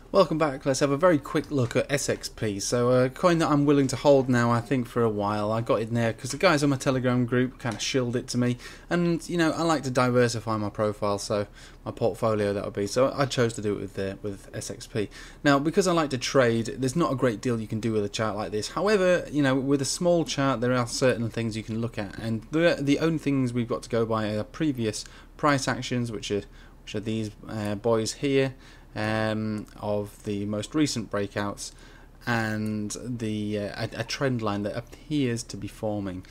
Welcome back. Let's have a very quick look at SXP. So a coin that I'm willing to hold now, I think, for a while. I got it in there because the guys on my Telegram group kind of shilled it to me. And, you know, I like to diversify my profile, so my portfolio, that would be. So I chose to do it with SXP. Now, because I like to trade, there's not a great deal you can do with a chart like this. However, you know, with a small chart, there are certain things you can look at. And the only things we've got to go by are previous price actions, which are these boys here. Of the most recent breakouts and the a trend line that appears to be forming.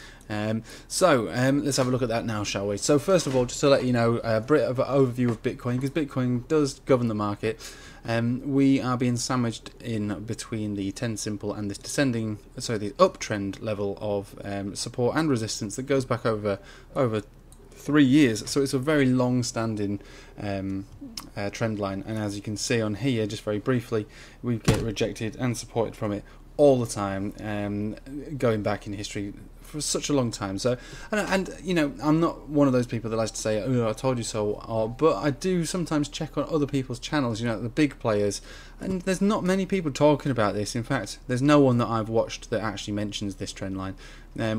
So let's have a look at that now, shall we? So first of all, just to let you know, a bit of an overview of Bitcoin, because Bitcoin does govern the market. We are being sandwiched in between the 10 simple and this descending, the uptrend level of support and resistance that goes back over 3 years, so it's a very long-standing trend line, and as you can see on here, just very briefly, we get rejected and supported from it all the time, going back in history for such a long time. So, and you know, I'm not one of those people that likes to say, "Oh, I told you so," but I do sometimes check on other people's channels, you know, the big players, and there's not many people talking about this. In fact, there's no one that I've watched that actually mentions this trend line.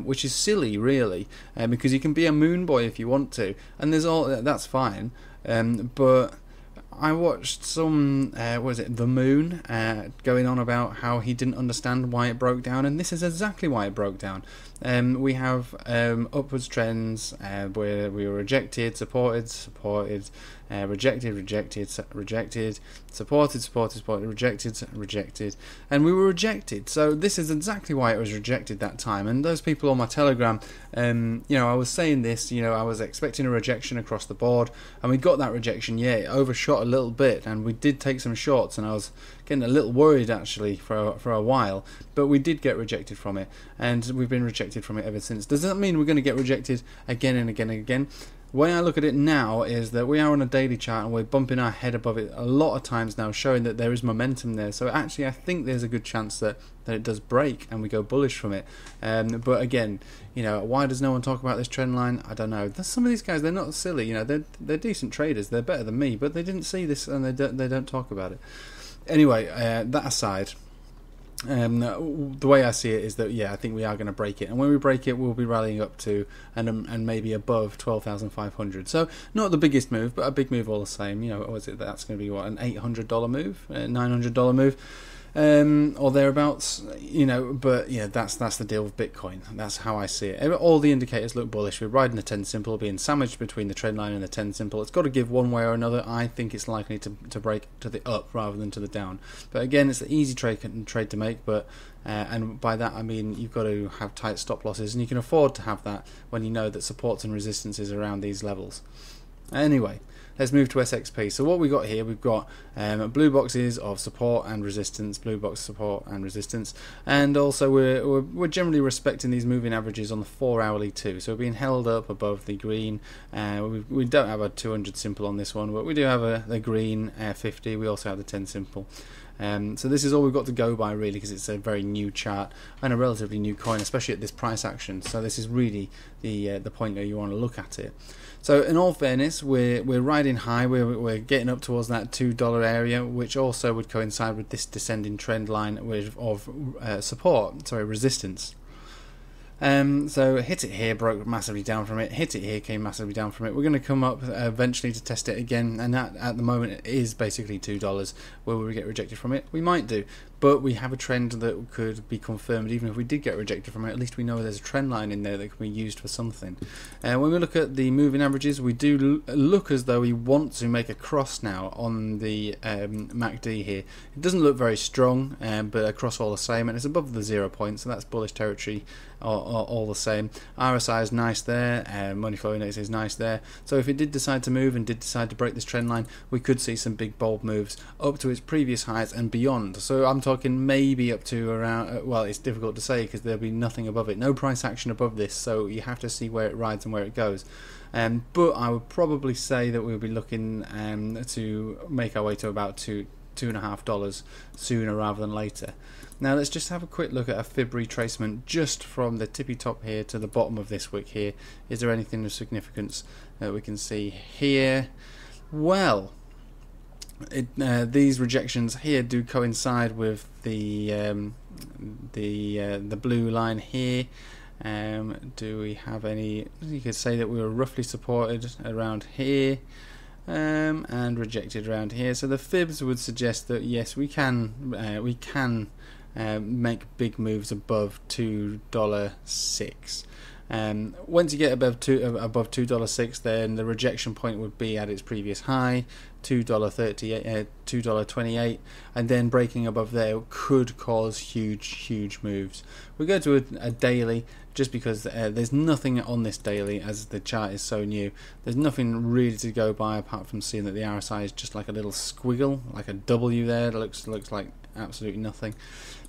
Which is silly, really, because you can be a moon boy if you want to, and that's fine. But I watched some, The Moon, going on about how he didn't understand why it broke down, and this is exactly why it broke down. We have upwards trends where we were rejected, supported, rejected, supported, rejected, and we were rejected. So this is exactly why it was rejected that time. And those people on my Telegram, you know, I was saying this, you know, I was expecting a rejection across the board, and we got that rejection. Yeah, it overshot a little bit, and we did take some shorts, and I was getting a little worried actually for a while, but we did get rejected from it, and we've been rejected from it ever since. Does that mean we're going to get rejected again and again and again? The way I look at it now is that we are on a daily chart and we're bumping our head above it a lot of times now, showing that there is momentum there. So actually I think there's a good chance that it does break and we go bullish from it. But again, you know, why does no one talk about this trend line? I don't know. Some of these guys, they're not silly, you know, they're decent traders, they're better than me, but they didn't see this and they don't talk about it. Anyway, that aside, the way I see it is that, yeah, I think we are going to break it, and when we break it, we'll be rallying up to and maybe above 12,500. So not the biggest move, but a big move all the same. You know, what was it? That's going to be what, an $800 move, $900 move, or thereabouts. You know, but yeah, that's the deal with Bitcoin. That's how I see it. All the indicators look bullish. We're riding the 10 simple, being sandwiched between the trend line and the 10 simple. It's got to give one way or another. I think it's likely to break to the up rather than to the down. But again, it's an easy trade to make. But and by that I mean you've got to have tight stop losses, and you can afford to have that when you know that supports and resistances around these levels. Anyway, let's move to SXP. So what we got here, we've got blue boxes of support and resistance, blue box support and resistance, and also we're generally respecting these moving averages on the 4 hourly too. So we're being held up above the green. We don't have a 200 simple on this one, but we do have the green 50. We also have the 10 simple. So this is all we've got to go by, really, because it's a very new chart and a relatively new coin, especially at this price action. So this is really the point where you want to look at it. So in all fairness, we're riding high. We're getting up towards that $2 area, which also would coincide with this descending trend line of resistance. So hit it here, broke massively down from it, hit it here, came massively down from it. We're going to come up eventually to test it again, and that at the moment it is basically $2. Will we get rejected from it? We might do, but we have a trend that could be confirmed. Even if we did get rejected from it, at least we know there's a trend line in there that can be used for something. When we look at the moving averages, we do look as though we want to make a cross now on the MACD here. It doesn't look very strong, but a cross all the same, and it's above the 0 point, so that's bullish territory all the same. RSI is nice there, money flow index is nice there. So if it did decide to move and did decide to break this trend line, we could see some big bold moves up to its previous highs and beyond. So I'm talking maybe up to around, well, it's difficult to say because there'll be nothing above it, no price action above this, so you have to see where it rides and where it goes. But I would probably say that we'll be looking to make our way to about $2.50 sooner rather than later. Now let's just have a quick look at a fib retracement just from the tippy top here to the bottom of this wick here. Is there anything of significance that we can see here? Well, These rejections here do coincide with the blue line here. Do we have any? You could say that we were roughly supported around here, and rejected around here. So the fibs would suggest that yes, we can make big moves above $2.06. Once you get above $2.06, then the rejection point would be at its previous high, $2.28, and then breaking above there could cause huge moves. We go to a daily, just because there's nothing on this daily, as the chart is so new. There's nothing really to go by apart from seeing that the RSI is just like a little squiggle, like a W there. It looks like absolutely nothing.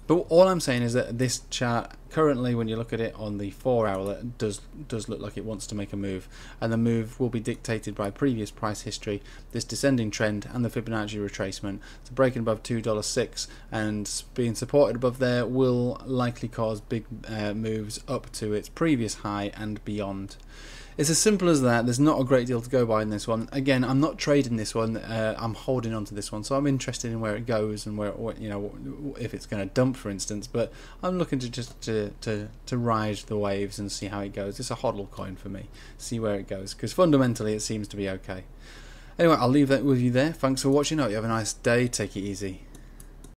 But all I'm saying is that this chart currently, when you look at it on the 4-hour, does look like it wants to make a move, and the move will be dictated by previous price history, this descending trend, and the Fibonacci retracement. So breaking above $2.06 and being supported above there will likely cause big moves up to its previous high and beyond. It's as simple as that. There's not a great deal to go by in this one. Again, I'm not trading this one. I'm holding on to this one, so I'm interested in where it goes and where, you know, if it's going to dump, for instance. But I'm looking to just to ride the waves and see how it goes. It's a hodl coin for me. See where it goes, because fundamentally it seems to be okay. Anyway, I'll leave that with you there. Thanks for watching. I hope you have a nice day. Take it easy.